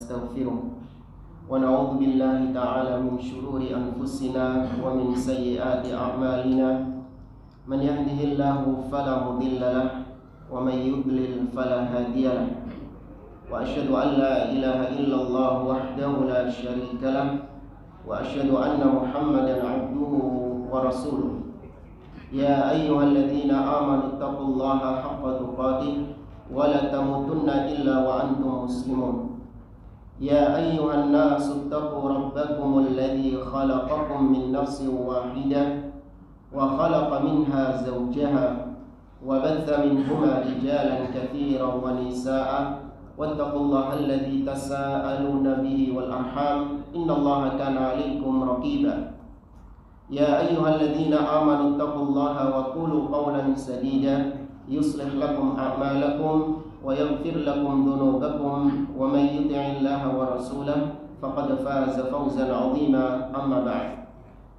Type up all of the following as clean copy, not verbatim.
نستغفره ونعوذ بالله تعالى من شرور أنفسنا ومن سيئات أعمالنا من يهده الله فلا مضل له ومن يضلل فلا هادي له وأشهد أن لا إله إلا الله وحده لا شريك له وأشهد أن محمدا عبده ورسوله يا أيها الذين آمنوا اتقوا الله حق تقاته ولا تموتن إلا وأنتم مسلمون يا أيها الناس اتقوا ربكم الذي خلقكم من نفس واحدة وخلق منها زوجها وبث منهما رجالا كثيرا ونساء واتقوا الله الذي تساءلون به والأرحام إن الله كان عليكم رقيبا يا أيها الذين آمنوا اتقوا الله وقولوا قولا سديدا يصلح لكم أعمالكم ويغفر لكم ذنوبكم ومن يطع الله ورسوله فقد فاز فوزا عظيما أما بعد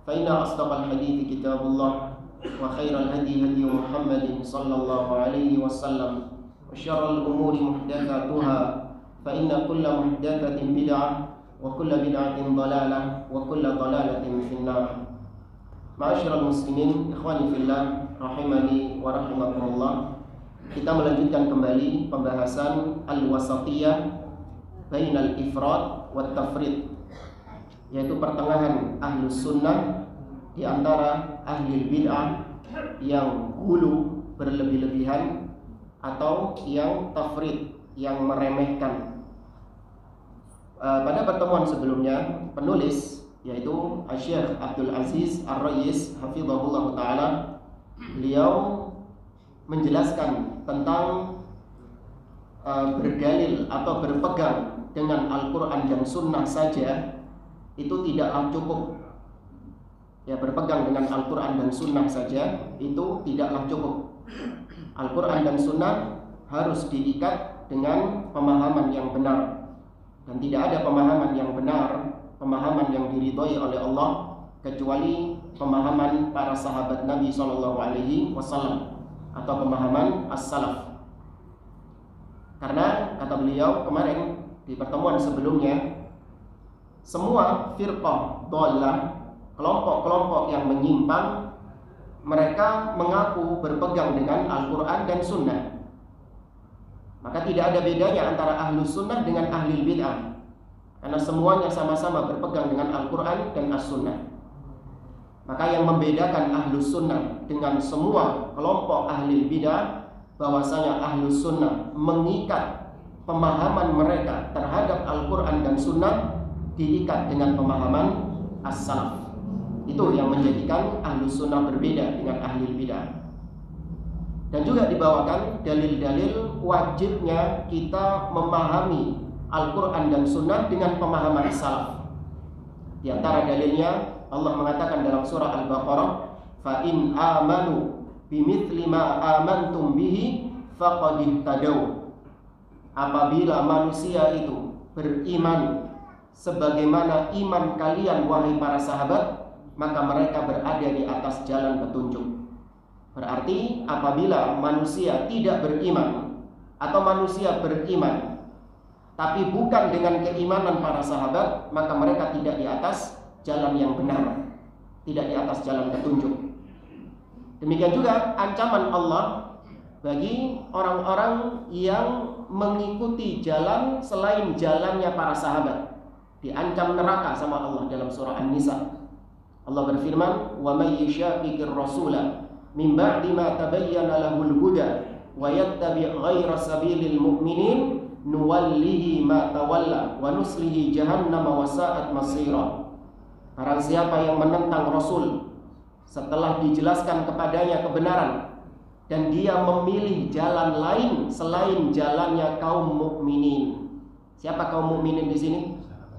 فإن أصدق الحديث كتاب الله وخير الهدي هدي محمد صلى الله عليه وسلم وشر الأمور محدثاتها فإن كل محدثة بدعة وكل بدعة ضلالة وكل ضلالة في النار. Ma'asyiral muslimin, ikhwani fillah, rahimani wa rahimakumullah. Kita melanjutkan kembali pembahasan al-wasatiyah bainal ifrat wa tafrid, yaitu pertengahan ahlus sunnah di antara ahli bid'ah yang hulu berlebih-lebihan atau yang tafrid, yang meremehkan. Pada pertemuan sebelumnya penulis yaitu Syekh Abdul Aziz Ar-Rayis hafizahullah taala, beliau menjelaskan tentang berdalil atau berpegang dengan Al-Quran dan Sunnah saja itu tidaklah cukup. Ya, berpegang dengan Al-Quran dan Sunnah saja itu tidaklah cukup. Al-Quran dan Sunnah harus diikat dengan pemahaman yang benar, dan tidak ada pemahaman yang benar, pemahaman yang diridhoi oleh Allah kecuali pemahaman para sahabat Nabi SAW atau pemahaman as-salaf. Karena kata beliau kemarin di pertemuan sebelumnya, semua firqah dhalah, kelompok-kelompok yang menyimpang, mereka mengaku berpegang dengan Al-Quran dan Sunnah. Maka tidak ada bedanya antara ahlu sunnah dengan ahli bid'ah, karena semuanya sama-sama berpegang dengan Al-Quran dan As-Sunnah. Maka yang membedakan ahlus sunnah dengan semua kelompok ahli bidah, bahwasanya ahlus sunnah mengikat pemahaman mereka terhadap Al-Quran dan Sunnah diikat dengan pemahaman as-salaf. Itu yang menjadikan ahlus sunnah berbeda dengan ahli bidah. Dan juga dibawakan dalil-dalil wajibnya kita memahami Al-Quran dan Sunnah dengan pemahaman salaf. Di antara dalilnya Allah mengatakan dalam surah Al-Baqarah, fa in amanu bimithli ma amantum bihi faqad ihtadaw. Apabila manusia itu beriman sebagaimana iman kalian wahai para sahabat, maka mereka berada di atas jalan petunjuk. Berarti apabila manusia tidak beriman atau manusia beriman tapi bukan dengan keimanan para sahabat, maka mereka tidak di atas jalan yang benar, tidak di atas jalan petunjuk. Demikian juga ancaman Allah bagi orang-orang yang mengikuti jalan selain jalannya para sahabat. Diancam neraka sama Allah dalam surah An-Nisa. Allah berfirman, "Wa may yushaqiqir rasula min ba'di ma tabayyana lahul huda wa yattabi' ghayra sabilil mu'minin nuwallihi ma tawalla wa nuslihi jahannama wa sa'at masira." Barang siapa yang menentang Rasul setelah dijelaskan kepadanya kebenaran dan dia memilih jalan lain selain jalannya kaum mukminin. Siapa kaum mukminin di sini?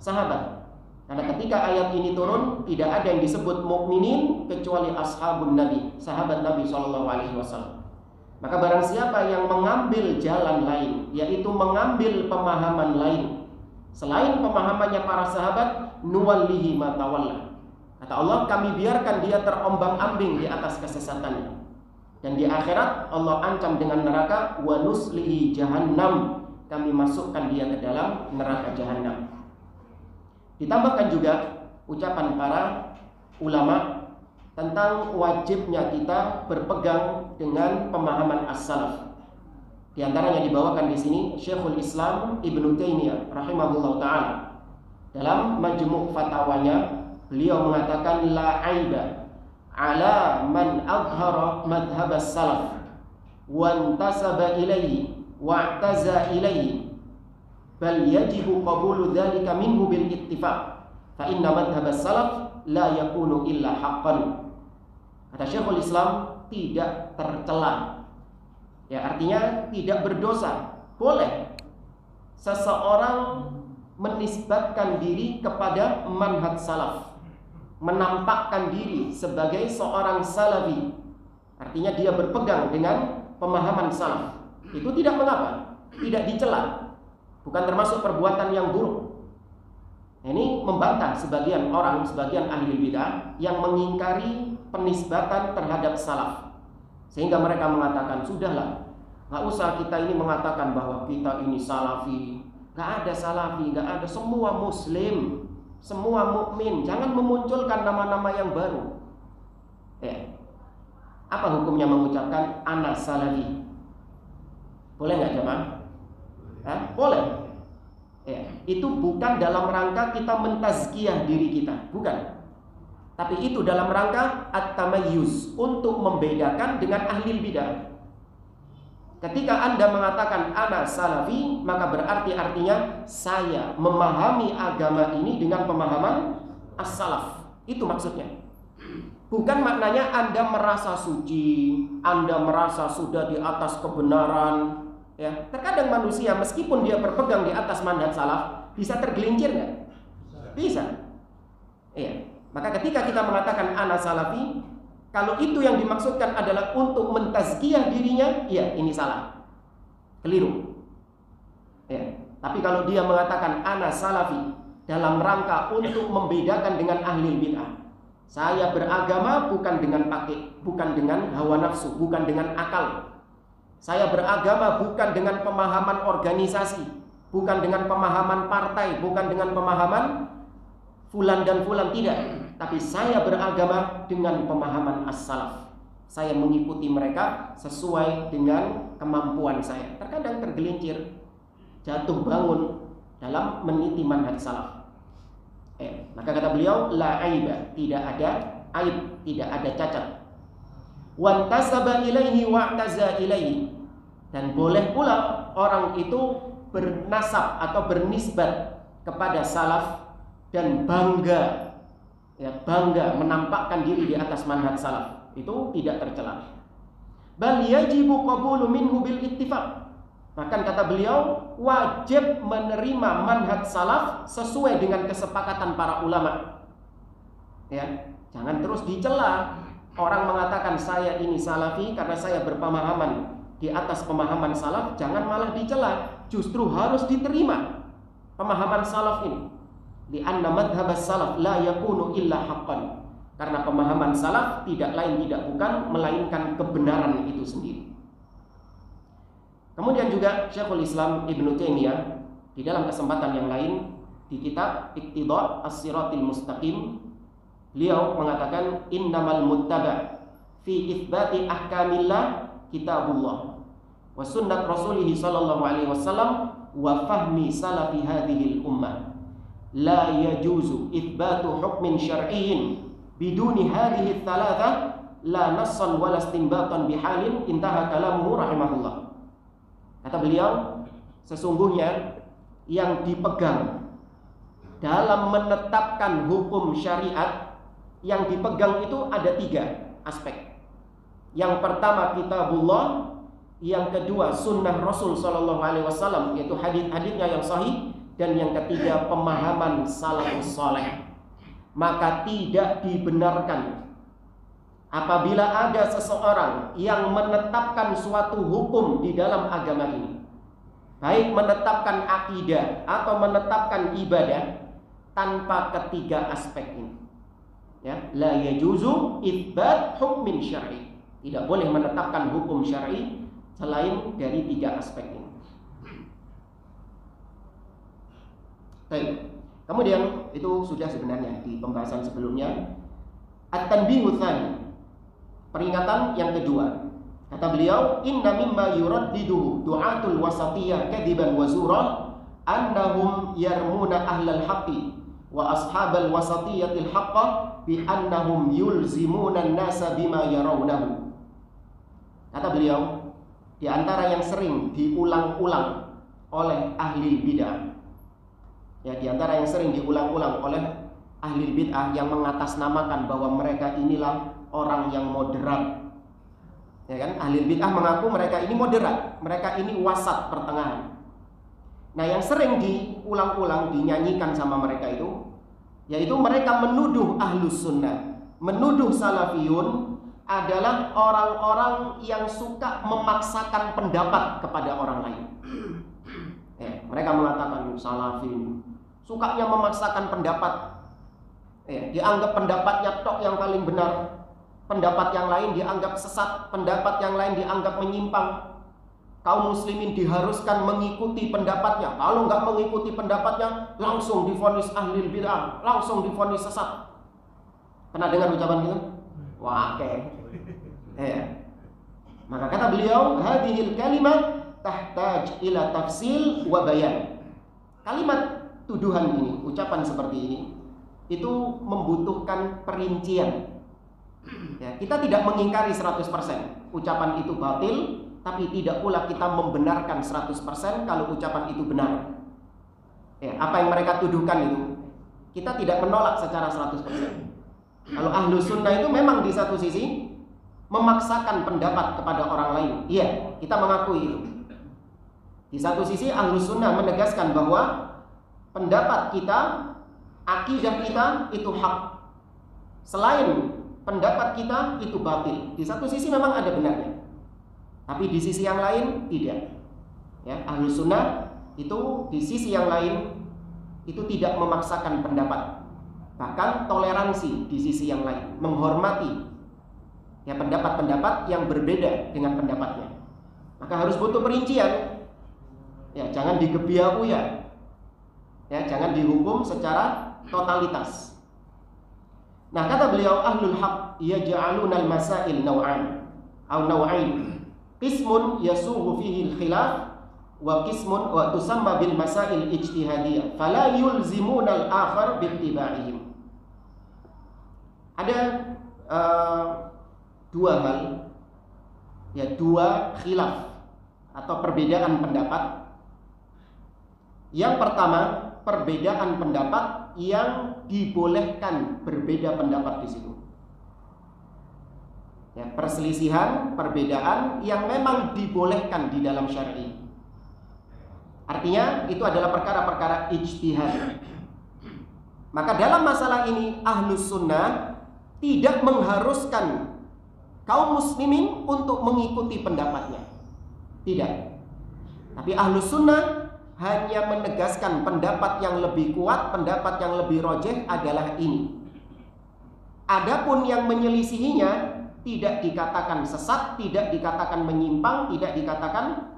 Sahabat. Karena ketika ayat ini turun, tidak ada yang disebut mukminin kecuali ashabun Nabi, sahabat Nabi SAW. Maka barang siapa yang mengambil jalan lain, yaitu mengambil pemahaman lain selain pemahamannya para sahabat, nuwallihi ma tawalla. Kata Allah, kami biarkan dia terombang-ambing di atas kesesatannya. Dan di akhirat Allah ancam dengan neraka, wa nuslihi jahannam, kami masukkan dia ke dalam neraka jahanam. Ditambahkan juga ucapan para ulama tentang wajibnya kita berpegang dengan pemahaman as-salaf. Di antaranya dibawakan di sini Syekhul Islam Ibnu Taimiyah rahimahullah taala dalam majmu' fatwanya, beliau mengatakan la aiba ala man azhara madhhab as-salaf wa intasaba ilaihi wa i'taza ilaihi bal yajibu qabulu dzalika minhu bil ittifaq fa inna madhhab as-salaf la yakunu illa haqqan. Kata Syekhul Islam, tidak tercela, ya artinya tidak berdosa, boleh seseorang menisbatkan diri kepada manhaj salaf, menampakkan diri sebagai seorang salafi, artinya dia berpegang dengan pemahaman salaf. Itu tidak mengapa, tidak dicela, bukan termasuk perbuatan yang buruk. Ini membantah sebagian orang, sebagian ahli bidah yang mengingkari penisbatan terhadap salaf, sehingga mereka mengatakan, sudahlah, gak usah kita ini mengatakan bahwa kita ini salafi. Gak ada salafi, gak ada, semua muslim, semua mukmin. Jangan memunculkan nama-nama yang baru. Apa hukumnya mengucapkan ana salafi? Boleh gak jemaah? Boleh. Itu bukan dalam rangka kita mentazkiyah diri kita, bukan. Tapi itu dalam rangka at-tamayyuz, untuk membedakan dengan ahli bidah. Ketika Anda mengatakan ana salafi, maka berarti artinya saya memahami agama ini dengan pemahaman as-salaf. Itu maksudnya. Bukan maknanya Anda merasa suci, Anda merasa sudah di atas kebenaran. Ya, terkadang manusia meskipun dia berpegang di atas manhaj salaf bisa tergelincir nggak? Bisa. Iya. Maka ketika kita mengatakan ana salafi, kalau itu yang dimaksudkan adalah untuk mentazkiyah dirinya, ya ini salah, keliru. Ya. Tapi kalau dia mengatakan ana salafi dalam rangka untuk membedakan dengan ahli bid'ah, saya beragama bukan dengan hawa nafsu, bukan dengan akal. Saya beragama bukan dengan pemahaman organisasi, bukan dengan pemahaman partai, bukan dengan pemahaman fulan dan fulan, tidak. Tapi saya beragama dengan pemahaman as-salaf. Saya mengikuti mereka sesuai dengan kemampuan saya. Terkadang tergelincir, jatuh bangun dalam meniti manhaj salaf. Maka kata beliau, la aiba, tidak ada aib, tidak ada cacat. Wantasaba ilaihi wa'taza ilaihi, dan boleh pula orang itu bernasab atau bernisbat kepada salaf dan bangga, ya bangga menampakkan diri di atas manhaj salaf, itu tidak tercela. Bal yajibu qabulu minhu bil ittifaq. Bahkan kata beliau, wajib menerima manhaj salaf sesuai dengan kesepakatan para ulama. Ya, jangan terus dicela. Orang mengatakan saya ini salafi karena saya berpemahaman di atas pemahaman salaf, jangan malah dicela, justru harus diterima pemahaman salaf ini. Li'anna madhhab salaf la yakunu illa haqqan. Karena pemahaman salaf tidak lain tidak bukan melainkan kebenaran itu sendiri. Kemudian juga Syekhul Islam Ibnu Taimiyah di dalam kesempatan yang lain di kitab Iqtida' as-Siratil Mustaqim, beliau mengatakan innamal muttaba fi itsbati ahkamillah kitabullah wa sunnat rasulih sallallahu alaihi wasallam wa fahmi salafi hadhil ummah la yajuzu itsbatu hukmin syar'iyyin biduni hadhihi thalatha la nassan wala istinbatan bihalin, intaha kalamuhu rahimahullah. Kata beliau, sesungguhnya yang dipegang dalam menetapkan hukum syariat, yang dipegang itu ada 3 aspek. Yang pertama kitabullah, yang kedua sunnah Rasul sallallahu alaihi wasallam, yaitu hadis-hadisnya yang sahih, dan yang ketiga pemahaman salafus saleh. Maka tidak dibenarkan apabila ada seseorang yang menetapkan suatu hukum di dalam agama ini, baik menetapkan akidah atau menetapkan ibadah, tanpa ketiga aspek ini. Ya, la yajuzu itsbat hukmin syar'i. Tidak boleh menetapkan hukum syar'i selain dari 3 aspek ini. Baik. Kemudian itu sudah sebenarnya di pembahasan sebelumnya. At-tanbihu tsani. Peringatan yang kedua. Kata beliau, inna mimma yuraddiduhu du'atul wasatiyah kadiban wa zura annahum yarmuna ahlal haqqi wa ashabal wasatiyatil haqqa bi annahum yulzimuna an-nasa bima yarawnahu. Kata beliau, di antara yang sering diulang-ulang oleh ahli bid'ah, ya, di antara yang sering diulang-ulang oleh ahli bid'ah yang mengatasnamakan bahwa mereka inilah orang yang moderat. Ya kan? Ahli bid'ah mengaku mereka ini moderat, mereka ini wasat pertengahan. Nah, yang sering diulang-ulang dinyanyikan sama mereka itu, yaitu mereka menuduh ahlus sunnah, menuduh salafiyun adalah orang-orang yang suka memaksakan pendapat kepada orang lain. Ya, mereka mengatakan salafiyun sukanya memaksakan pendapat. Ya, dianggap pendapatnya tok yang paling benar, pendapat yang lain dianggap sesat, pendapat yang lain dianggap menyimpang. Kaum muslimin diharuskan mengikuti pendapatnya. Kalau nggak mengikuti pendapatnya, langsung divonis ahli bid'ah, langsung divonis sesat. Pernah dengar ucapan gitu? Wah, oke. Ya. Maka kata beliau, hadhil kalimat tahtaj ila tafsil wa bayan. Kalimat tuduhan ini, ucapan seperti ini, itu membutuhkan perincian. Ya, kita tidak mengingkari 100% ucapan itu batil, tapi tidak pula kita membenarkan 100% kalau ucapan itu benar. Ya, apa yang mereka tuduhkan itu kita tidak menolak secara 100%. Kalau ahlu sunnah itu memang di satu sisi memaksakan pendapat kepada orang lain. Iya, kita mengakui itu. Di satu sisi ahlu sunnah menegaskan bahwa pendapat kita, akidah kita itu hak. Selain pendapat kita itu batil. Di satu sisi memang ada benarnya, tapi di sisi yang lain tidak. Ya, ahlu sunnah itu di sisi yang lain itu tidak memaksakan pendapat, bahkan toleransi di sisi yang lain, menghormati ya pendapat-pendapat yang berbeda dengan pendapatnya. Maka harus butuh perincian. Ya, jangan digebiah-uya. Ya, jangan dihukum secara totalitas. Nah, kata beliau, ahlul haq yaj'aluna al-masail naw'an aw naw'ain. Qismun yasuhu fihi al-khilaf wa qismun wa tusamma bil masail ijtihadiyah fala yulzimuna al-akhar bi ittiba'ihim. Ada dua hal, ya, dua khilaf atau perbedaan pendapat. Yang pertama, perbedaan pendapat yang dibolehkan berbeda pendapat di situ. Ya, perselisihan, perbedaan yang memang dibolehkan di dalam syar'i. Artinya itu adalah perkara-perkara ijtihad. Maka dalam masalah ini ahlus sunnah tidak mengharuskan kaum muslimin untuk mengikuti pendapatnya. Tidak. Tapi ahlus sunnah hanya menegaskan pendapat yang lebih kuat, pendapat yang lebih rojeh adalah ini. Adapun yang menyelisihinya tidak dikatakan sesat, tidak dikatakan menyimpang, tidak dikatakan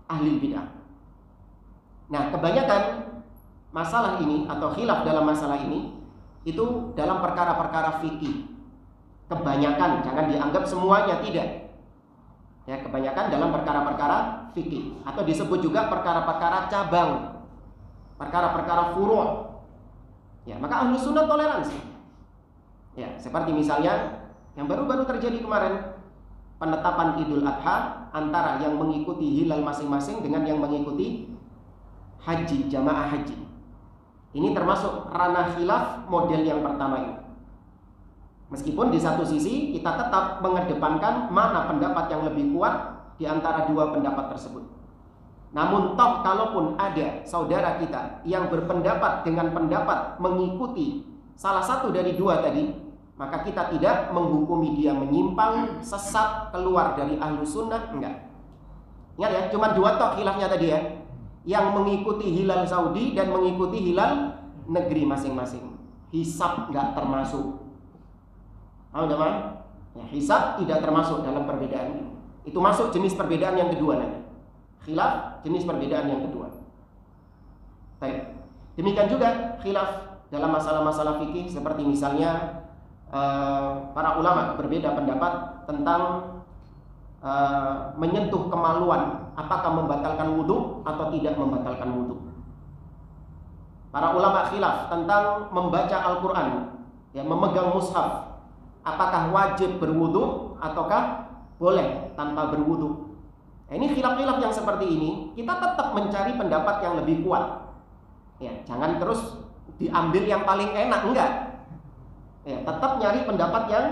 ahli bid'ah. Nah, kebanyakan masalah ini atau khilaf dalam masalah ini itu dalam perkara-perkara fikih. Kebanyakan, jangan dianggap semuanya, tidak. Ya, kebanyakan dalam perkara-perkara fikih atau disebut juga perkara-perkara cabang, perkara-perkara furu'. Ya, maka ahlu sunnah toleransi. Ya, seperti misalnya yang baru-baru terjadi kemarin, penetapan Idul Adha antara yang mengikuti hilal masing-masing dengan yang mengikuti haji, jamaah haji. Ini termasuk ranah khilaf model yang pertama ini. Meskipun di satu sisi kita tetap mengedepankan mana pendapat yang lebih kuat di antara dua pendapat tersebut. Namun toh kalaupun ada saudara kita yang berpendapat dengan pendapat mengikuti salah satu dari dua tadi, maka kita tidak menghukumi dia menyimpang, sesat, keluar dari ahlu sunnah, enggak. Ingat ya, cuma dua toh khilafnya tadi ya, yang mengikuti hilal Saudi dan mengikuti hilal negeri masing-masing. Hisab enggak termasuk. Teman-teman, ya, hisab tidak termasuk dalam perbedaan ini. Itu masuk jenis perbedaan yang kedua nanti. Khilaf jenis perbedaan yang kedua. Baik. Demikian juga khilaf dalam masalah-masalah fikih, seperti misalnya para ulama berbeda pendapat tentang menyentuh kemaluan, apakah membatalkan wudhu atau tidak membatalkan wudhu. Para ulama khilaf tentang membaca Al-Quran, ya, memegang mushaf, apakah wajib berwudhu ataukah boleh tanpa berwudhu. Nah, ini khilaf-khilaf yang seperti ini, kita tetap mencari pendapat yang lebih kuat. Ya, jangan terus diambil yang paling enak, enggak. Ya, tetap nyari pendapat yang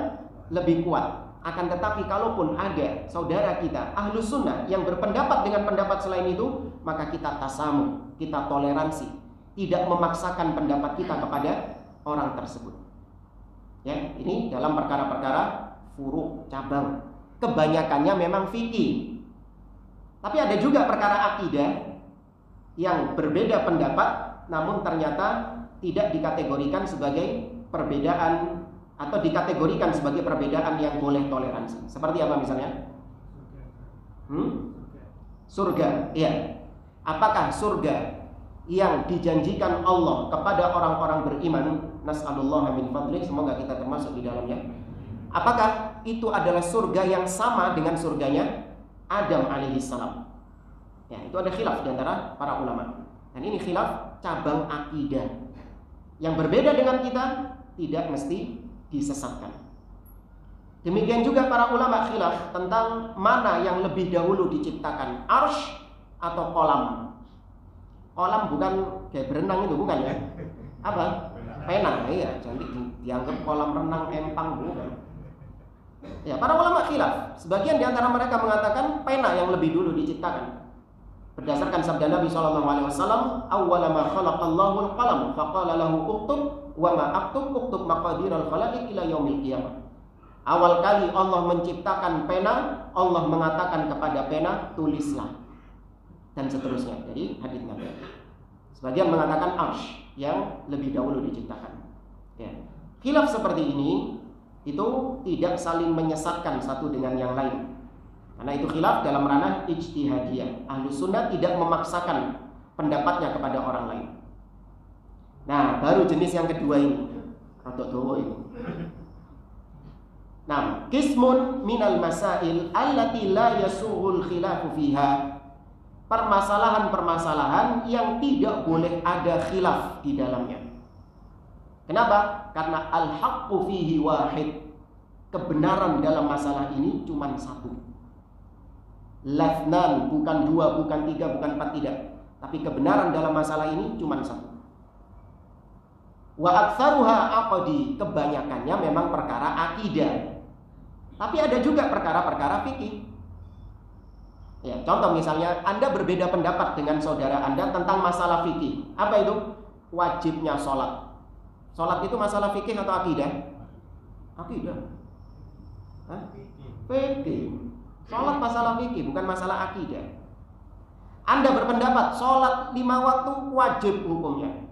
lebih kuat. Akan tetapi kalaupun ada saudara kita Ahlus Sunnah yang berpendapat dengan pendapat selain itu, maka kita tasamu, kita toleransi, tidak memaksakan pendapat kita kepada orang tersebut. Ya, ini dalam perkara-perkara furu', cabang. Kebanyakannya memang fikih. Tapi ada juga perkara akidah yang berbeda pendapat, namun ternyata tidak dikategorikan sebagai perbedaan atau dikategorikan sebagai perbedaan yang boleh toleransi. Seperti apa misalnya? Surga. Iya. Apakah surga yang dijanjikan Allah kepada orang-orang beriman, nas'alullah min fadlih, semoga kita termasuk di dalamnya, apakah itu adalah surga yang sama dengan surganya Adam alaihissalam? Ya, itu ada khilaf di antara para ulama. Dan ini khilaf cabang akidah. Yang berbeda dengan kita tidak mesti disesatkan. Demikian juga para ulama khilaf tentang mana yang lebih dahulu diciptakan, arsy atau kolam. Kolam bukan kayak berenang itu, bukan ya? Apa? Pena, iya. Jadi dianggap kolam renang empang, bukan. Ya, para ulama khilaf. Sebagian di antara mereka mengatakan pena yang lebih dulu diciptakan. Berdasarkan sabda Nabi SAW, awwala ma khalaqallahu al-qalam faqala lahu uktub wa ma aktub uktub maqadiral khalaiq ila yaumil qiyamah. Awal kali Allah menciptakan pena, Allah mengatakan kepada pena, tulislah, dan seterusnya. Jadi hadits Nabi. Sebagian mengatakan arsy yang lebih dahulu diciptakan. Ya. Khilaf seperti ini itu tidak saling menyesatkan satu dengan yang lain. Karena itu khilaf dalam ranah ijtihadiyah. Ahlus Sunnah tidak memaksakan pendapatnya kepada orang lain. Nah, baru jenis yang kedua ini, atau dowo ini. Nah, qismun minal masail allati la yasughul khilafu fiha. Permasalahan-permasalahan yang tidak boleh ada khilaf di dalamnya. Kenapa? Karena al-haqqu fihi wahid. Kebenaran dalam masalah ini cuma satu. Lafnan, bukan dua, bukan tiga, bukan empat, tidak. Tapi kebenaran dalam masalah ini cuma satu. Wa aktsaruha aqdi, kebanyakannya memang perkara akidah. Tapi ada juga perkara-perkara fikih. Ya, contoh misalnya Anda berbeda pendapat dengan saudara Anda tentang masalah fikih. Apa itu? Wajibnya sholat. Sholat itu masalah fikih atau akidah? Akidah. Hah? Fikih. Sholat masalah fikih, bukan masalah akidah. Anda berpendapat sholat 5 waktu wajib hukumnya.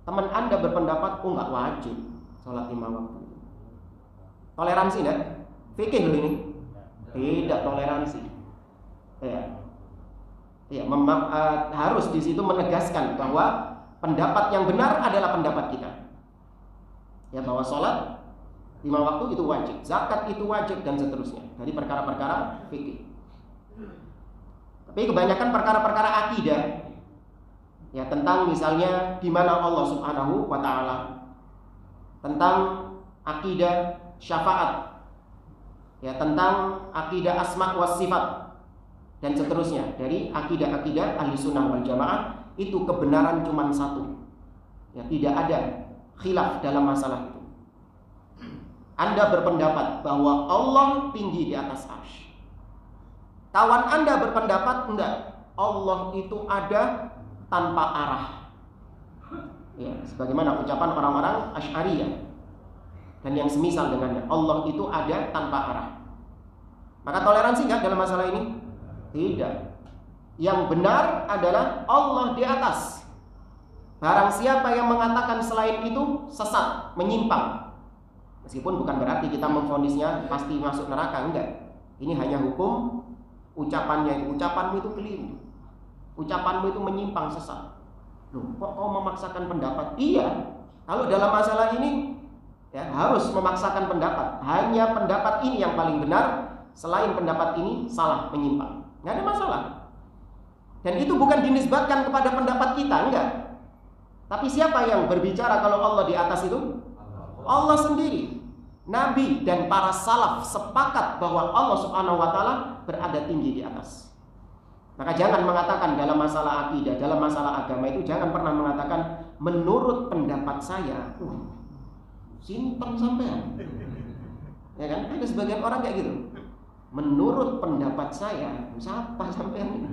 Teman Anda berpendapat, oh nggak wajib sholat 5 waktu. Toleransi enggak? Fikih loh ini. Tidak toleransi. Ya. Ya, harus di situ menegaskan bahwa pendapat yang benar adalah pendapat kita. Ya, bahwa sholat 5 waktu itu wajib, zakat itu wajib, dan seterusnya. Dari perkara-perkara fikih. Tapi kebanyakan perkara-perkara akidah, ya, tentang misalnya di mana Allah Subhanahu wa taala, tentang akidah syafaat, ya, tentang akidah asma wa sifat, dan seterusnya. Dari akidah-akidah ahli sunnah wal jamaah itu kebenaran cuma satu. Ya, tidak ada khilaf dalam masalah itu. Anda berpendapat bahwa Allah tinggi di atas arsy. Kawan Anda berpendapat enggak, Allah itu ada tanpa arah. Ya, sebagaimana ucapan orang-orang Asy'ariyah dan yang semisal dengannya, Allah itu ada tanpa arah. Maka toleransi enggak dalam masalah ini? Tidak. Yang benar adalah Allah di atas. Barang siapa yang mengatakan selain itu sesat, menyimpang. Meskipun bukan berarti kita memvonisnya pasti masuk neraka, enggak. Ini hanya hukum ucapannya itu. Ucapanmu itu keliru. Ucapanmu itu menyimpang, sesat. Loh, kok kau memaksakan pendapat? Iya, kalau dalam masalah ini ya harus memaksakan pendapat. Hanya pendapat ini yang paling benar, selain pendapat ini salah, menyimpang. Nggak ada masalah. Dan itu bukan dinisbatkan kepada pendapat kita, enggak. Tapi siapa yang berbicara kalau Allah di atas itu? Allah sendiri. Nabi dan para salaf sepakat bahwa Allah Subhanahu wa taala berada tinggi di atas. Maka jangan mengatakan dalam masalah akidah, dalam masalah agama itu jangan pernah mengatakan menurut pendapat saya. Simpen sampean. Ya kan? Ada sebagian orang kayak gitu. Menurut pendapat saya, siapa sampean ini?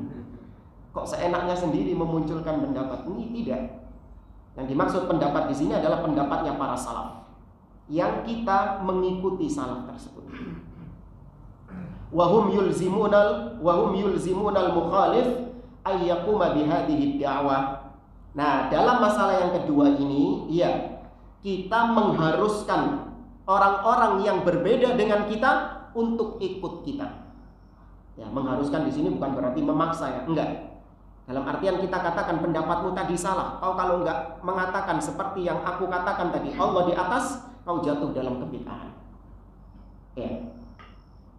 Kok seenaknya sendiri memunculkan pendapat? Ini tidak. Yang dimaksud pendapat di sini adalah pendapatnya para salaf, yang kita mengikuti salaf tersebut. Wahum yulzimunal mukhalif ay yaquma bihadhihi da'wah. Nah, dalam masalah yang kedua ini, ya, kita mengharuskan orang-orang yang berbeda dengan kita untuk ikut kita. Ya, mengharuskan di sini bukan berarti memaksa ya, enggak. Dalam artian kita katakan pendapatmu tadi salah. Kau kalau enggak mengatakan seperti yang aku katakan tadi, Allah di atas, kau jatuh dalam kebid'ahan. Ya.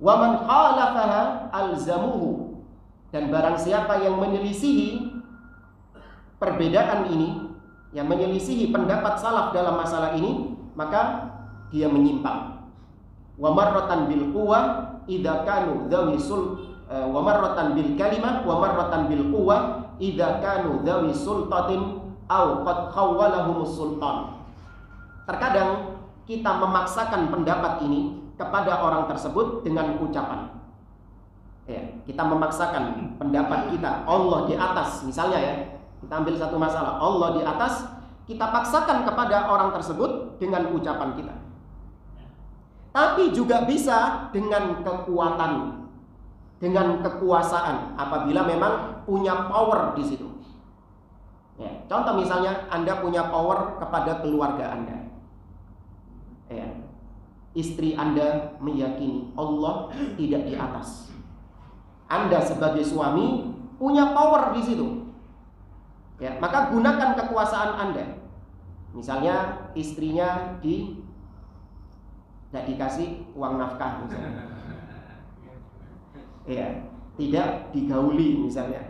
Wa man khalafaha alzamuhu. Dan barang siapa yang menyelisihi perbedaan ini, yang menyelisihi pendapat salaf dalam masalah ini, maka dia menyimpang. Wa marratan bil quwwah idza kanu dzawi wa marratan bil kalimah wa marratan bil quwwah idza kanu dzawi sultatin aw qad khawwalahumus sultan. Terkadang kita memaksakan pendapat ini kepada orang tersebut dengan ucapan. Ya, kita memaksakan pendapat kita Allah di atas, misalnya ya. Kita ambil satu masalah, Allah di atas, kita paksakan kepada orang tersebut dengan ucapan kita. Tapi juga bisa dengan kekuatan, dengan kekuasaan, apabila memang punya power di situ. Ya, contoh misalnya Anda punya power kepada keluarga Anda. Ya, istri Anda meyakini Allah tidak di atas. Anda sebagai suami punya power di situ. Ya, maka gunakan kekuasaan Anda. Misalnya istrinya tidak dikasih uang nafkah misalnya. Ya, tidak digauli misalnya,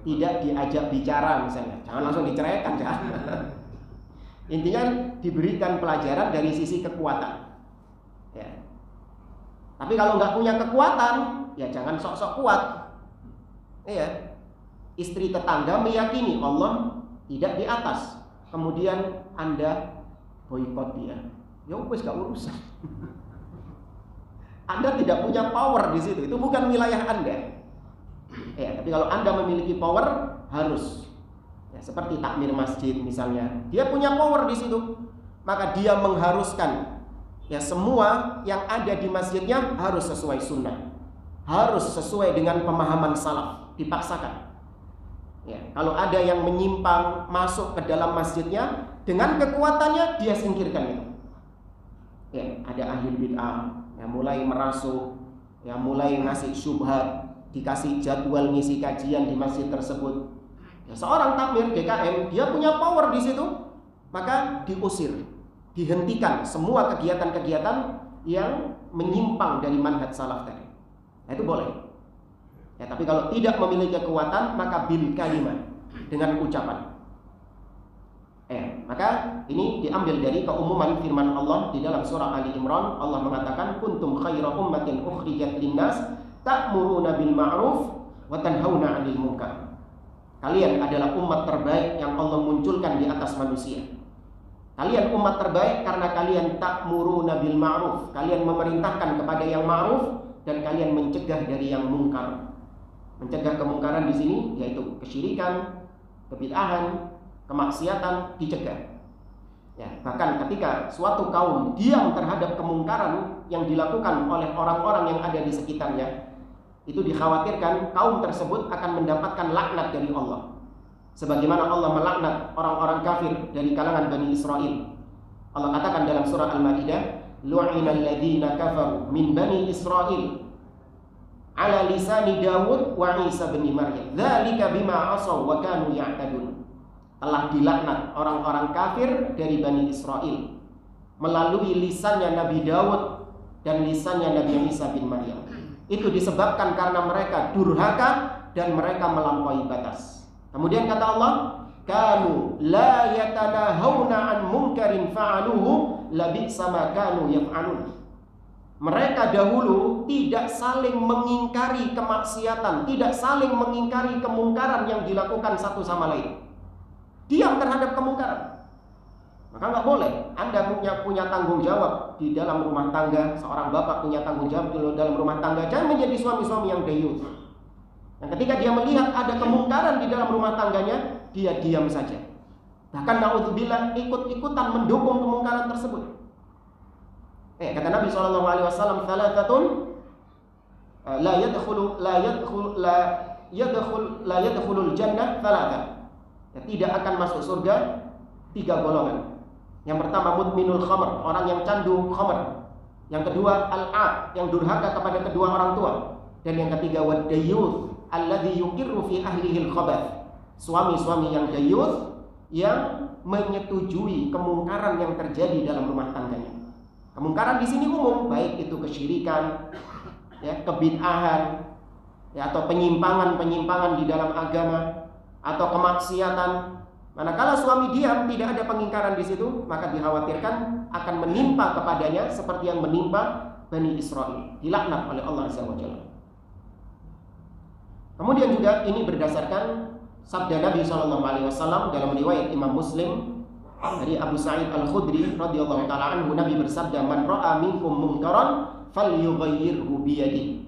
tidak diajak bicara misalnya. Jangan langsung diceraikan, jangan. Intinya diberikan pelajaran dari sisi kekuatan. Ya. Tapi kalau nggak punya kekuatan, ya jangan sok-sok kuat. Iya. Istri tetangga meyakini Allah tidak di atas, kemudian Anda boikot dia. Ya wes gak urusan. Anda tidak punya power di situ. Itu bukan wilayah Anda. Ya, tapi kalau Anda memiliki power, harus. Ya, seperti takmir masjid misalnya, dia punya power di situ. Maka dia mengharuskan ya semua yang ada di masjidnya harus sesuai sunnah, harus sesuai dengan pemahaman salaf, dipaksakan. Ya, kalau ada yang menyimpang masuk ke dalam masjidnya, dengan kekuatannya dia singkirkan itu. Ya, ada ahli bid'ah yang mulai merasuk, yang mulai ngasih syubhat, dikasih jadwal ngisi kajian di masjid tersebut. Ya, seorang takmir DKM, dia punya power di situ, maka diusir, dihentikan semua kegiatan-kegiatan yang menyimpang dari manhaj salaf tadi. Nah, itu boleh. Ya, tapi kalau tidak memiliki kekuatan, maka bil kalimah, dengan ucapan. Maka ini diambil dari keumuman firman Allah di dalam surah Ali Imran. Allah mengatakan, kuntum khaira ummatin ukhrijat linnas ta'muruna bil ma'ruf wa tanhauna 'anil munkar. Kalian adalah umat terbaik yang Allah munculkan di atas manusia. Kalian umat terbaik karena kalian ta'muruna bil ma'ruf. Kalian memerintahkan kepada yang ma'ruf dan kalian mencegah dari yang mungkar. Mencegah kemungkaran di sini yaitu kesyirikan, kebid'ahan, kemaksiatan dicegah. Ya, bahkan ketika suatu kaum diam terhadap kemungkaran yang dilakukan oleh orang-orang yang ada di sekitarnya, itu dikhawatirkan kaum tersebut akan mendapatkan laknat dari Allah. Sebagaimana Allah melaknat orang-orang kafir dari kalangan Bani Israel. Allah katakan dalam surah Al-Maidah, lu'inal ladzina kafaru min Bani Israel ala lisani Dawud wa Isa bin Maryam. Dzalika bima asaw wa kanu ya'tadun. telah dilaknat orang-orang kafir dari Bani Israel melalui lisannya Nabi Daud dan lisannya Nabi Isa bin Maryam. Itu disebabkan karena mereka durhaka dan mereka melampaui batas. Kemudian kata Allah, kanu la yatanahawna an munkarin fa'aluhu labi'sa ma kanu yaf'alun. Mereka dahulu tidak saling mengingkari kemaksiatan, tidak saling mengingkari kemungkaran yang dilakukan satu sama lain. Diam terhadap kemungkaran. Maka nggak boleh. Anda punya tanggung jawab di dalam rumah tangga. Seorang bapak punya tanggung jawab di dalam rumah tangga. Jangan menjadi suami-suami yang dayuth. Yang ketika dia melihat ada kemungkaran di dalam rumah tangganya, dia diam saja. Bahkan naudzubillah ikut-ikutan mendukung kemungkaran tersebut. Kata Nabi SAW, thalathatun la yadkhulul jannah thalathat. Tidak akan masuk surga 3 golongan. Yang pertama mudminul khamr, orang yang candu khamr. Yang kedua al-'aq, yang durhaka kepada kedua orang tua. Dan yang ketiga wad-dayyuth alladhi yuqirru fi ahlihi al-khabath. Suami-suami yang dayyuth yang menyetujui kemungkaran yang terjadi dalam rumah tangganya. Kemungkaran di sini umum, baik itu kesyirikan, kebid'ahan, atau penyimpangan-penyimpangan di dalam agama, atau kemaksiatan. Manakala suami diam, tidak ada pengingkaran di situ, maka dikhawatirkan akan menimpa kepadanya seperti yang menimpa Bani Israel, dilaknat oleh Allah Azza wa Jalla. Kemudian juga ini berdasarkan sabda Nabi SAW dalam riwayat Imam Muslim dari Abu Sa'id Al-Khudri radhiyallahu taala anhu, Nabi bersabda, "Man ra'a minkum munkaran falyughayyirhu biyadihi."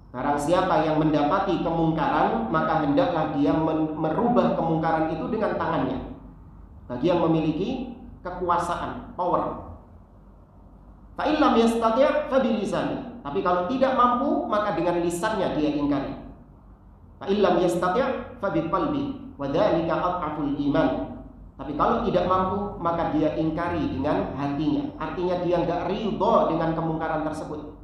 Barang siapa yang mendapati kemungkaran, maka hendaklah dia merubah kemungkaran itu dengan tangannya. Bagi yang memiliki kekuasaan, power. Fa illam yastati' fa bilisani. Tapi kalau tidak mampu, maka dengan lisannya dia ingkari. Fa illam yastati' fa biqalbi, wa dzalika adhaful iman. Tapi kalau tidak mampu, maka dia ingkari dengan hatinya. Artinya dia enggak ridho dengan kemungkaran tersebut.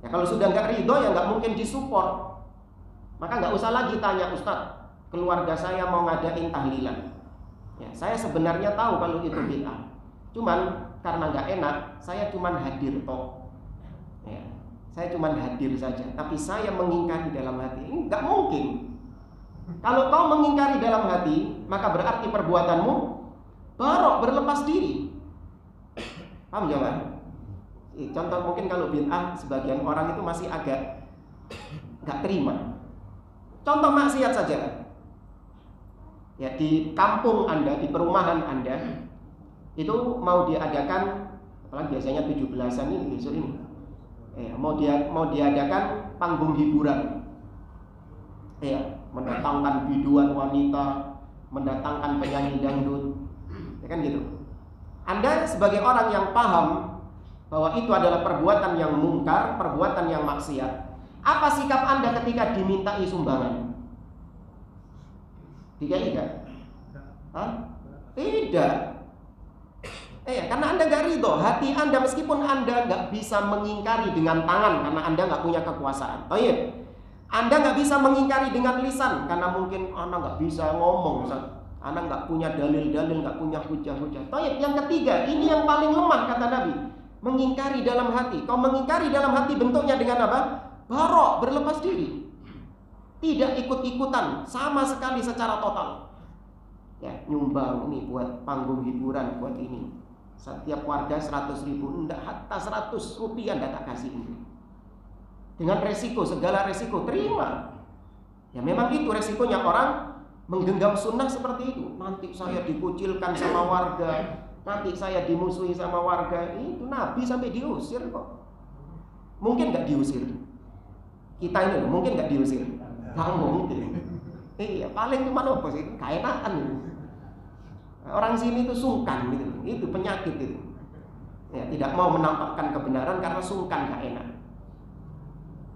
Ya, kalau sudah nggak ridho, ya nggak mungkin disupport. Maka nggak usah lagi tanya, Ustaz, keluarga saya mau ngadain tahlilan. Ya, saya sebenarnya tahu kalau itu bid'ah. Cuman karena nggak enak, saya cuman hadir toh. Ya, saya cuman hadir saja. Tapi saya mengingkari dalam hati. Ini nggak mungkin. Kalau kau mengingkari dalam hati, maka berarti perbuatanmu barok, berlepas diri. Paham jangan? Contoh mungkin kalau bid'ah, sebagian orang itu masih agak nggak terima. Contoh maksiat saja. Ya, di kampung Anda, di perumahan Anda, itu mau diadakan, apalagi biasanya 17-an ini besok ini, mau diadakan panggung hiburan. Mendatangkan biduan wanita, mendatangkan penyanyi dangdut, ya kan gitu. Anda sebagai orang yang paham bahwa itu adalah perbuatan yang mungkar, perbuatan yang maksiat, apa sikap Anda ketika dimintai sumbangan? Tidak. Tidak. Karena Anda nggak ridho. Hati Anda, meskipun Anda nggak bisa mengingkari dengan tangan karena Anda nggak punya kekuasaan. Anda nggak bisa mengingkari dengan lisan karena mungkin Anda nggak bisa ngomong, Anda nggak punya dalil-dalil, nggak punya hujah-hujah. Yang ketiga, ini yang paling lemah kata Nabi, mengingkari dalam hati. Kau mengingkari dalam hati bentuknya dengan apa? Barok, berlepas diri. Tidak ikut-ikutan sama sekali secara total. Ya, nyumbang ini buat panggung hiburan, buat ini. Setiap warga 100.000, enggak, hatta 100 rupiah enggak tak kasih ini. Dengan resiko, segala resiko, terima. Ya memang itu resikonya orang menggenggam sunnah seperti itu. Nanti saya dikucilkan sama warga, nanti saya dimusuhi sama warga. Itu Nabi sampai diusir kok. Mungkin nggak diusir? Kita ini mungkin nggak diusir? Nggak mungkin. Paling cuma apa sih? Kaenakan gitu. Orang sini itu sungkan gitu. Itu penyakit itu. Ya, tidak mau menampakkan kebenaran karena sungkan, nggak enak.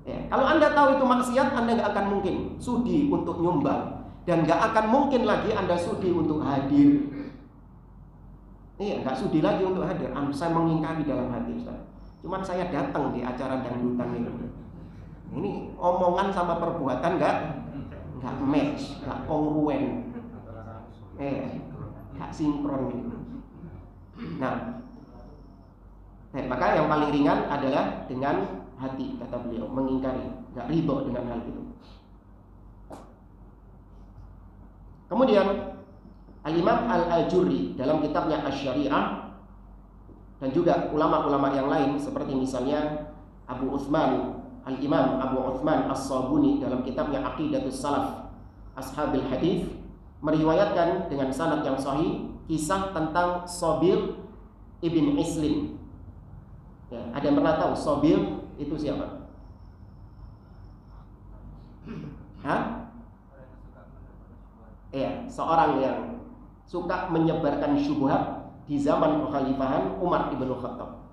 Ya, kalau Anda tahu itu maksiat, Anda nggak akan mungkin sudi untuk nyumbang, dan nggak akan mungkin lagi Anda sudi untuk hadir. Nggak sudi lagi untuk hadir. Saya mengingkari dalam hati, Ustaz. Cuman saya datang di acara dangdutan ini. Ini omongan sama perbuatan nggak match, nggak kongruen. Gak sinkron gitu. Nah, maka yang paling ringan adalah dengan hati, kata beliau, mengingkari, gak ridho dengan hal itu. Kemudian Al-Imam Al-Ajurri dalam kitabnya Asy-Syari'ah, dan juga ulama-ulama yang lain seperti misalnya Al-Imam Abu Uthman As-Sabuni dalam kitabnya Aqidatus Salaf Ashabil Hadis, meriwayatkan dengan sanad yang sahih kisah tentang Sabir ibn Islim. Ya, ada yang pernah tahu Sabir itu siapa? Seorang yang suka menyebarkan syubhat di zaman kekhalifahan Umar ibn Khattab.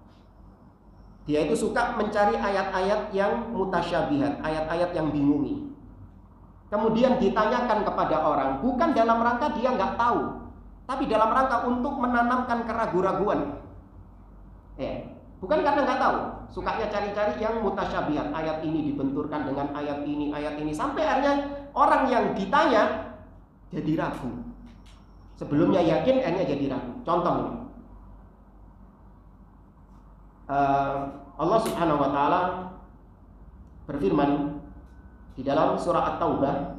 Dia itu suka mencari ayat-ayat yang mutasyabihat, ayat-ayat yang bingungi. Kemudian ditanyakan kepada orang, bukan dalam rangka dia nggak tahu, tapi dalam rangka untuk menanamkan keraguan-raguan. Bukan karena nggak tahu, sukanya cari-cari yang mutasyabihat. Ayat ini dibenturkan dengan ayat ini, sampai akhirnya orang yang ditanya jadi ragu. Sebelumnya yakin, akhirnya jadi ragu. Contoh ini, Allah Subhanahu wa Ta'ala berfirman di dalam surah At-Taubah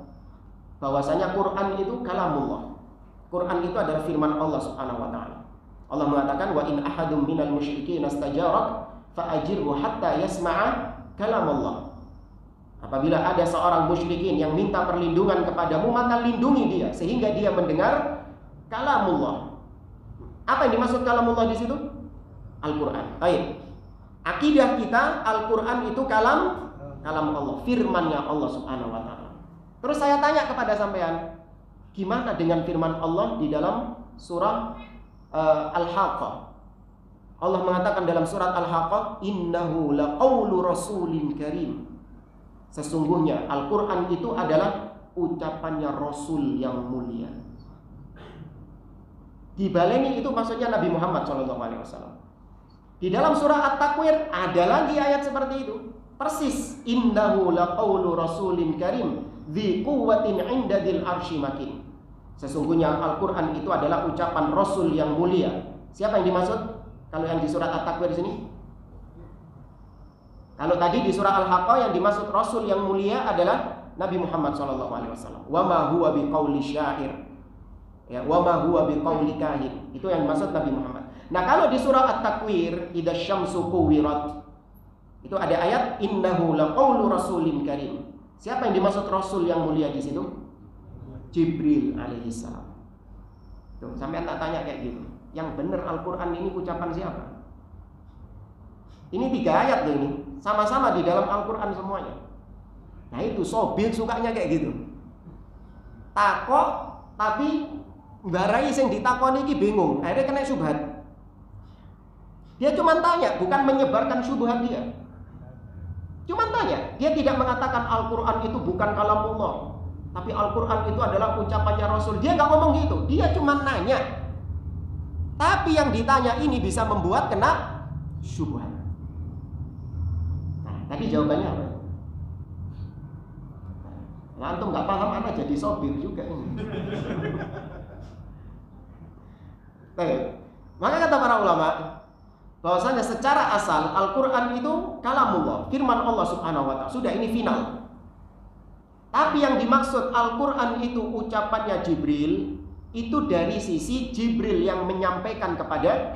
bahwasanya Quran itu kalamullah. Quran itu adalah firman Allah Subhanahu wa Ta'ala. Allah mengatakan, wa in ahadum minal musyrikin astajarak fa'ajirhu hatta yasma'a kalamullah. Apabila ada seorang musyrikin yang minta perlindungan kepadamu, maka lindungi dia sehingga dia mendengar kalamullah. Apa yang dimaksud kalamullah di situ? Al-Quran. Baik. Akidah kita, Al-Quran itu kalam Allah, firmannya Allah Subhanahu wa Ta'ala. Terus saya tanya kepada sampean, gimana dengan firman Allah di dalam surah Al-Haqqah? Allah mengatakan dalam surat Al-Haqqah, innahu laqaulu rasulin karim. Sesungguhnya Al-Quran itu adalah ucapannya Rasul yang mulia. Dibaleni itu maksudnya Nabi Muhammad SAW. Di dalam surah At-Takwir ada lagi ayat seperti itu. Persis, innahu laqaulu rasulin karim dzi quwwatin 'inda dzil arsy makin. Sesungguhnya Al-Quran itu adalah ucapan Rasul yang mulia. Siapa yang dimaksud? Kalau yang di surat At-Takwir di sini? Kalau tadi di surah Al-Haqqah yang dimaksud Rasul yang mulia adalah Nabi Muhammad SAW. Wa ma huwa biqauli syair. Ya, wa ma huwa biqauli kahin. Itu yang dimaksud Nabi Muhammad. Nah, kalau di surah At-Takwir, idza syamsu kuwirat, itu ada ayat innahu laqaulu rasulin karim. Siapa yang dimaksud Rasul yang mulia di situ? Jibril alaihissalam. Tuh, sampai tak tanya kayak gitu. Yang benar Al-Quran ini ucapan siapa? Ini 3 ayat loh ini. Sama-sama di dalam Al-Quran semuanya. Nah itu Sobir sukanya kayak gitu. Takok tapi barai sing ditakoni iki bingung. Akhirnya kena syubhat. Dia cuma tanya, bukan menyebarkan syubhat dia. Cuma tanya. Dia tidak mengatakan Al-Quran itu bukan kalamullah, tapi Al-Quran itu adalah ucapannya Rasul. Dia gak ngomong gitu. Dia cuma nanya. Tapi yang ditanya ini bisa membuat kena syubhat. Tadi jawabannya apa? Nah, antum nggak paham, anak jadi Sobir juga ini. Maka kata para ulama bahwasanya secara asal Al-Quran itu kalamullah, firman Allah Subhanahu wa Ta'ala. Sudah, ini final. Tapi yang dimaksud Al-Quran itu ucapannya Jibril, itu dari sisi Jibril yang menyampaikan kepada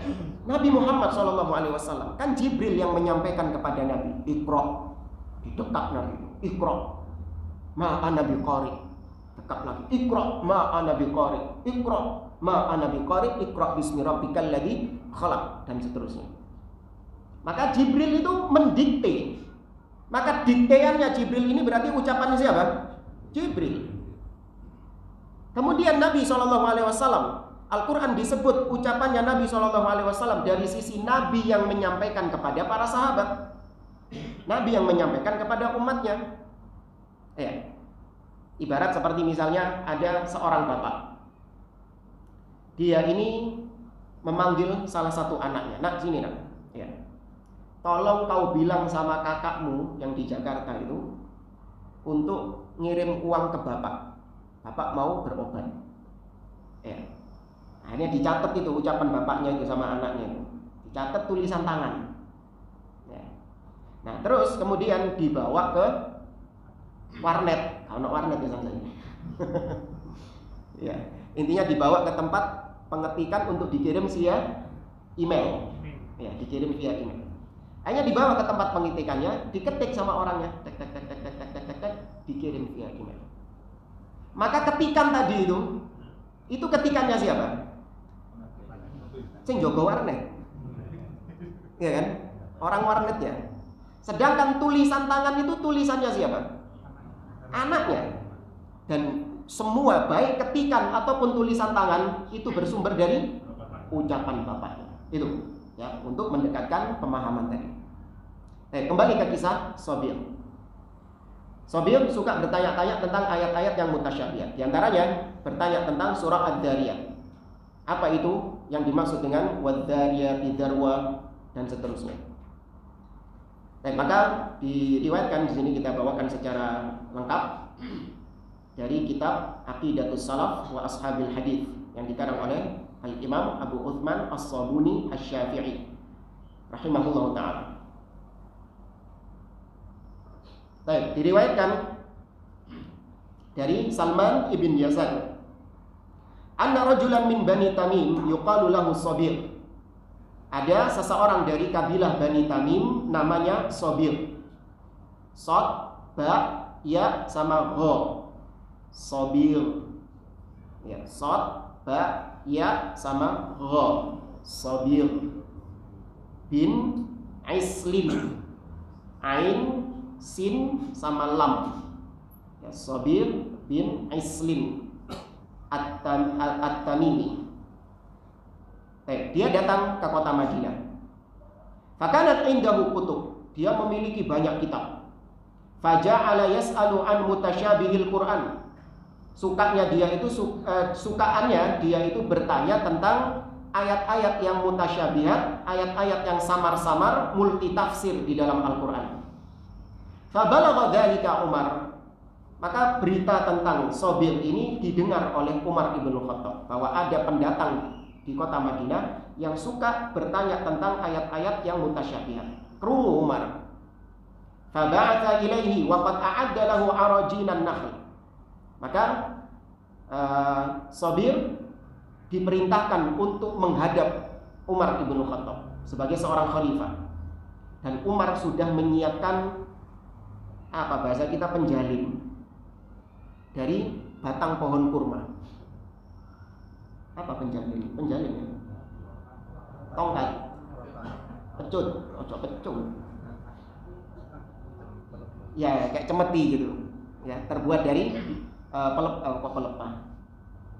Nabi Muhammad SAW. Kan Jibril yang menyampaikan kepada Nabi, Iqra, didekat Nabi, Iqra ma ana biqari, dekat lagi, Iqra ma ana biqari, Iqra ma ana biqari, Iqra bismi rabbikal ladzi khalaq, dan seterusnya. Maka Jibril itu mendikte. Maka dikteannya Jibril ini berarti ucapannya siapa? Jibril. Kemudian Nabi SAW, Al-Quran disebut ucapannya Nabi SAW dari sisi Nabi yang menyampaikan kepada para sahabat, Nabi yang menyampaikan kepada umatnya. Ibarat seperti misalnya ada seorang bapak. Dia ini memanggil salah satu anaknya, nak sini nak, tolong kau bilang sama kakakmu yang di Jakarta itu untuk ngirim uang ke bapak. Bapak mau berobat. Ya. Akhirnya dicatat itu ucapan bapaknya itu sama anaknya itu. Dicatat tulisan tangan. Ya. Nah, terus kemudian dibawa ke warnet. Kalau warnet ya sampai. Ya, intinya dibawa ke tempat pengetikan untuk dikirim via email. Ya, dikirim via email. Hanya dibawa ke tempat pengetikannya, diketik sama orangnya, tek, dikirim via email. Maka ketikan tadi itu ketikannya siapa? Sing jogo warnet. Ya kan? Orang warnetnya. Sedangkan tulisan tangan itu tulisannya siapa? Anaknya. Dan semua baik ketikan ataupun tulisan tangan itu bersumber dari ucapan bapaknya. Itu ya, untuk mendekatkan pemahaman tadi. Kembali ke kisah Sobir. Sobir suka bertanya-tanya tentang ayat-ayat yang mutasyabihat. Di antaranya bertanya tentang surah Ad-Dariyat. Apa itu yang dimaksud dengan wad-dariyati darwa dan seterusnya. Maka diriwayatkan di sini kita bawakan secara lengkap dari kitab Aqidatus Salaf wa Ashabil Hadits yang dikarang oleh Al-Imam Abu Uthman As-Sabuni Asy-Syafi'i rahimahullahu taala. Baik, diriwayatkan dari Salman ibn Yazid, anna rajulan min Bani Tamim yuqalu lahu Sabir. Ada seseorang dari kabilah Bani Tamim namanya Sabir. Sod, ba, ya sama gha. Sabir. Ya, sod, ba, ya sama gha. Sabir bin Islin. Ain, sin sama lam. Ya, Sabir bin Islin At-Tamimi. Dia datang ke kota Madinah. Fakanat indahu kutub. Dia memiliki banyak kitab. Faja'ala yas'alu an mutasyabihil Qur'an. Sukaannya dia itu bertanya tentang ayat-ayat yang mutasyabihat, ayat-ayat yang samar-samar, multitafsir di dalam Al-Qur'an. Fabalagha dzalika Umar. Maka berita tentang Sabir ini didengar oleh Umar ibn Khattab, bahwa ada pendatang di kota Madinah yang suka bertanya tentang ayat-ayat yang mutasyabihat. Krungu Umar. Faba'atha ilaihi wa qad a'adda lahu arajinan nakhl. Maka Sabir diperintahkan untuk menghadap Umar ibn Khattab sebagai seorang khalifah. Dan Umar sudah menyiapkan apa bahasa kita, penjalin dari batang pohon kurma. Apa penjalin? Penjalin ya? Tongkat, pecut, ojo pecut. Ya kayak cemeti gitu. Ya, terbuat dari pelepah.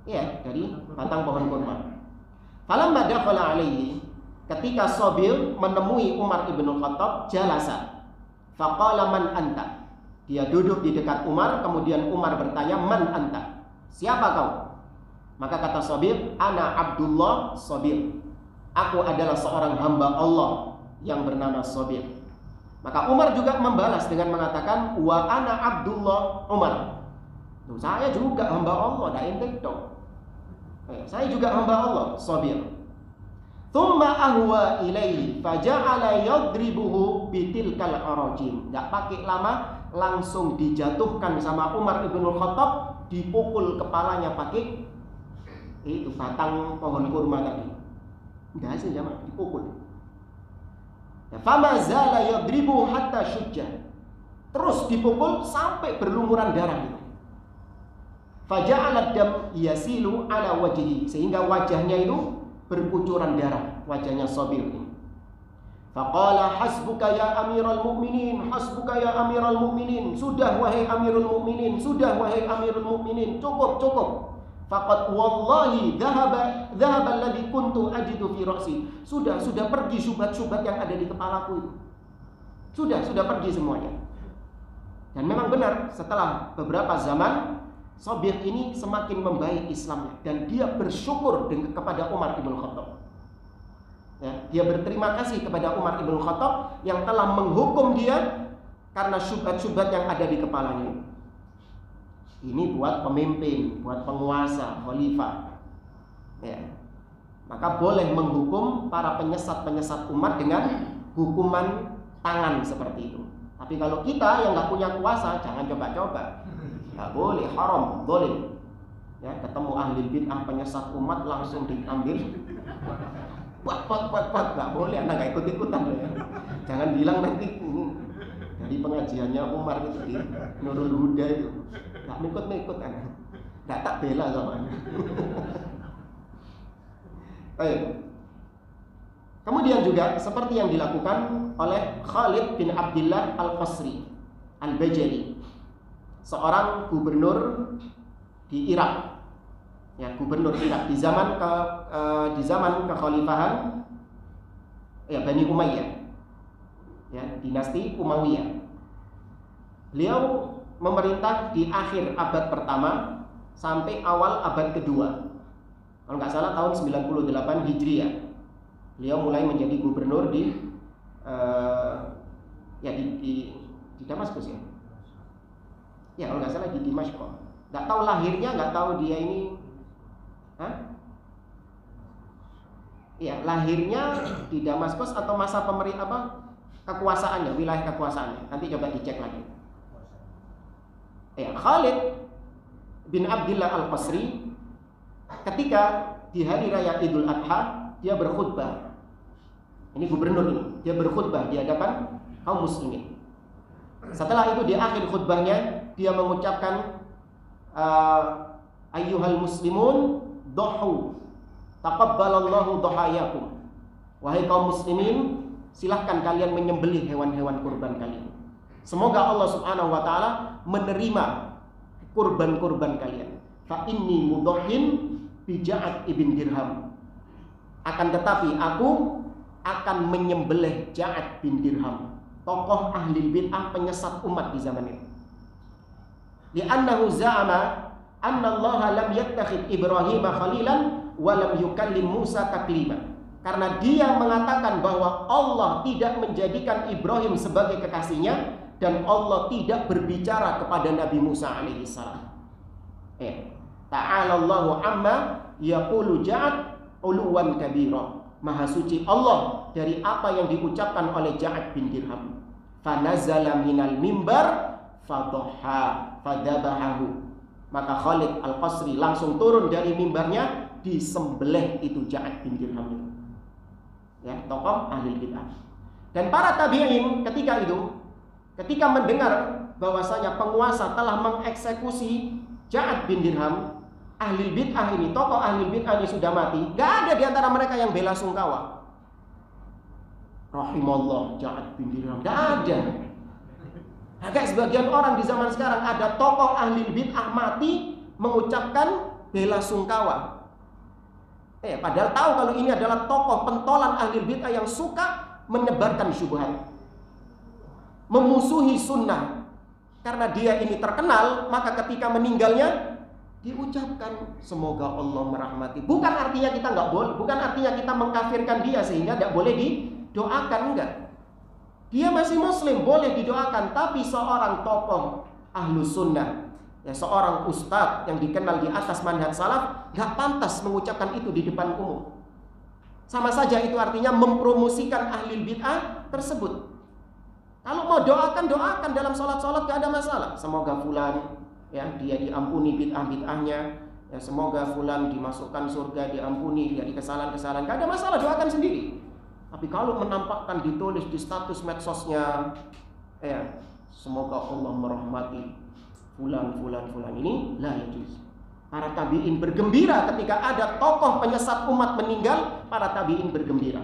Ya, dari batang pohon kurma. Falamma dakhala alaihi, ketika Sabir menemui Umar ibn Khattab, jalasa. Faqala man anta. Dia duduk di dekat Umar, kemudian Umar bertanya, man anta? Siapa kau? Maka kata Sabir, ana Abdullah Sabir. Aku adalah seorang hamba Allah yang bernama Sabir. Maka Umar juga membalas dengan mengatakan, wa ana Abdullah Umar. Saya juga hamba Allah, dak ente tok. Saya juga hamba Allah, Sabir. Thumma ahwa ilaihi faja'ala yadribuhu bitilkal arajim. Enggak pakai lama, langsung dijatuhkan sama Umar ibn Khattab, dipukul kepalanya pakai itu batang pohon kurma tadi. Enggak hasil jamaah, dipukul. Ya, fama zala yadribu hatta syujja. Terus dipukul sampai berlumuran darah itu. Faja'ala dam yasilu ala wajhihi, sehingga wajahnya itu berkucuran darah, wajahnya Sabir ini. Faqala hasbuka ya Amirul Mukminin, hasbuka ya Amirul Mukminin. Sudah wahai Amirul Mukminin, sudah wahai Amirul Mukminin. Cukup, cukup. Faqad wallahi dhahaba alladhi kuntu ajidu fi ra'si. Sudah pergi syubhat-syubhat yang ada di kepalaku itu. Sudah pergi semuanya. Dan memang benar, setelah beberapa zaman Sabir ini semakin membaik Islamnya, dan dia bersyukur kepada Umar ibn Khattab. Ya, dia berterima kasih kepada Umar ibn Khattab yang telah menghukum dia karena syubhat-syubhat yang ada di kepalanya. Ini buat pemimpin, buat penguasa, khalifah. Ya. Maka boleh menghukum para penyesat-penyesat umat dengan hukuman tangan seperti itu. Tapi kalau kita yang nggak punya kuasa, jangan coba-coba. Nggak boleh, haram, zalim. Ya, ketemu ahli bid'ah penyesat umat langsung diambil. Pat, nggak boleh, anak nggak ikut-ikutan ya. Jangan bilang nanti dari pengajiannya Umar itu di Nurul Huda itu nggak ikut-ikut anak, nggak tak bela sama anak. Kemudian juga seperti yang dilakukan oleh Khalid bin Abdullah Al-Qasri Al-Bajali, seorang gubernur di Irak, ya, gubernur Irak di zaman kekhalifahan ya Bani Umayyah, ya, dinasti Umayyah. Beliau memerintah di akhir abad pertama sampai awal abad kedua. Kalau nggak salah tahun 98 Hijriah. Beliau mulai menjadi gubernur di Damaskus ya. Ya kalau nggak salah di Dimashq. Nggak tahu lahirnya, nggak tahu dia ini. Iya, lahirnya di Damaskus atau masa kekuasaannya, wilayah kekuasaannya. Nanti coba dicek lagi. Ya, Khalid bin Abdullah Al-Qasri ketika di hari raya Idul Adha dia berkhutbah. Ini gubernur ini, dia berkhutbah di hadapan kaum muslimin. Setelah itu di akhir khutbahnya dia mengucapkan ayyuhal muslimun duhu taqabbalallahu duhayakum. Wahai kaum muslimin, silahkan kalian menyembelih hewan-hewan kurban kalian. Semoga Allah Subhanahu wa taala menerima kurban-kurban kalian. Fa inni mudahhin bi Ja'ad ibn Dirham. Akan tetapi aku akan menyembelih Ja'ad bin Dirham, tokoh ahli bid'ah penyesat umat di zaman itu. Li'annahu za'ama anna Allah lam yattakhid Ibrahim khalilan wa lam yukallim Musa taklima. Karena dia mengatakan bahwa Allah tidak menjadikan Ibrahim sebagai kekasihnya dan Allah tidak berbicara kepada Nabi Musa alaihissalam. Ta'ala Allahu amma yaqulu Ja'ad uluwan kabira. Maha suci Allah dari apa yang diucapkan oleh Ja'ad bin Dirham. Fanazala minal mimbar fadhaha fadabahahu. Maka Khalid Al-Qasri langsung turun dari mimbarnya, disembelih itu Ja'ad bin Dirham itu. Ya, tokoh ahli bid'ah. Dan para tabi'in ketika mendengar bahwasanya penguasa telah mengeksekusi Ja'ad bin Dirham, ahli bid'ah ini, tokoh ahli bid'ah ini sudah mati, nggak ada di antara mereka yang bela sungkawa. Rahimallah Ja'ad bin Dirham, nggak ada. Agak sebagian orang di zaman sekarang ada tokoh ahli bid'ah mati mengucapkan bela sungkawa. Padahal tahu kalau ini adalah tokoh pentolan ahli bid'ah yang suka menyebarkan syubhat, memusuhi sunnah. Karena dia ini terkenal, maka ketika meninggalnya diucapkan semoga Allah merahmati. Bukan artinya kita nggak boleh, bukan artinya kita mengkafirkan dia sehingga tidak boleh didoakan, enggak. Dia masih muslim, boleh didoakan. Tapi seorang tokoh ahlu sunnah, ya, seorang ustadz yang dikenal di atas manhaj salaf, nggak pantas mengucapkan itu di depan umum. Sama saja itu artinya mempromosikan ahli bid'ah tersebut. Kalau mau doakan dalam sholat-sholat, gak ada masalah. Semoga fulan, ya, dia diampuni bid'ah-bid'ahnya, ya, semoga fulan dimasukkan surga, diampuni dari kesalahan-kesalahan, gak ada masalah, doakan sendiri. Tapi kalau menampakkan, ditulis di status medsosnya, ya, semoga Allah merahmati fulan ini, la yajuz. Para tabi'in bergembira ketika ada tokoh penyesat umat meninggal, para tabi'in bergembira,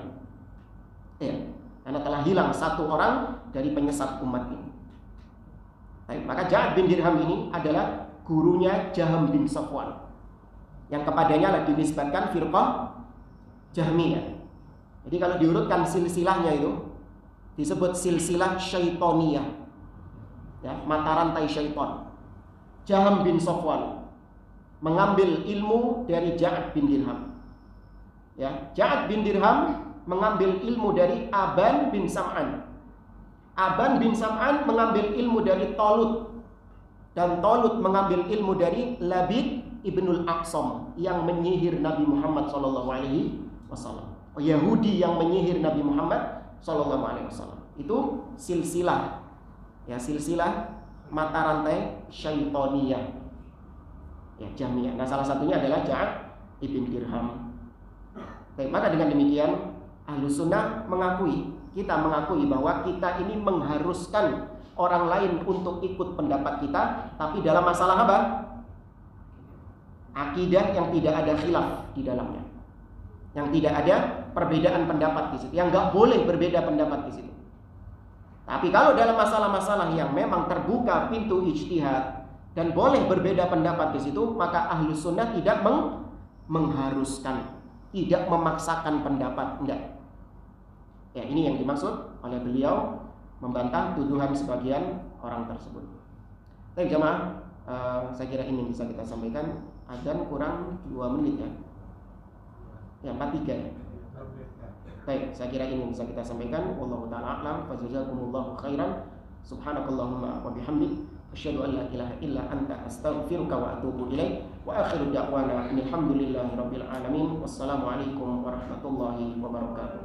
ya, karena telah hilang satu orang dari penyesat umat ini. Maka Ja'ad bin Dirham ini adalah gurunya Jaham bin Safwan, yang kepadanya lah dinisbatkan firqah Jahmiyah. Jadi kalau diurutkan silsilahnya itu disebut silsilah syaitoniyah, ya, mata rantai syaiton. Jaham bin Safwan mengambil ilmu dari Ja'ad bin Dirham, ya. Ja'ad bin Dirham mengambil ilmu dari Aban bin Sam'an. Aban bin Sam'an mengambil ilmu dari Talut, dan Talut mengambil ilmu dari Labid Ibnul Aqsam yang menyihir Nabi Muhammad SAW. Yahudi yang menyihir Nabi Muhammad SAW. Itu silsilah, ya, silsilah mata rantai syaitoniyah, ya, Jahmiyah. Nah, salah satunya adalah Ja'ad ibn Dirham. Baik, maka dengan demikian Ahlus Sunnah kita mengakui bahwa kita ini mengharuskan orang lain untuk ikut pendapat kita, tapi dalam masalah apa? Akidah yang tidak ada khilaf di dalamnya, yang tidak ada perbedaan pendapat di situ, yang nggak boleh berbeda pendapat di situ. Tapi kalau dalam masalah-masalah yang memang terbuka pintu ijtihad dan boleh berbeda pendapat di situ, maka Ahlus Sunnah tidak mengharuskan, tidak memaksakan pendapat, enggak. Ya, ini yang dimaksud oleh beliau membantah tuduhan sebagian orang tersebut. Baik jemaah, saya kira ini bisa kita sampaikan. Adzan kurang 2 menit ya. Ya, 4:03 ya. Baik, saya kira ini bisa kita sampaikan. Wallahu ta'ala a'lam. Fa jazakumullahu khairan. Subhanakallahumma wa bihamdik, asyhadu an la ilaha illa anta, astaghfiruka wa atubu ilaik. Wa akhiru da'wana alhamdulillahi rabbil alamin. Wassalamu alaikum warahmatullahi wabarakatuh.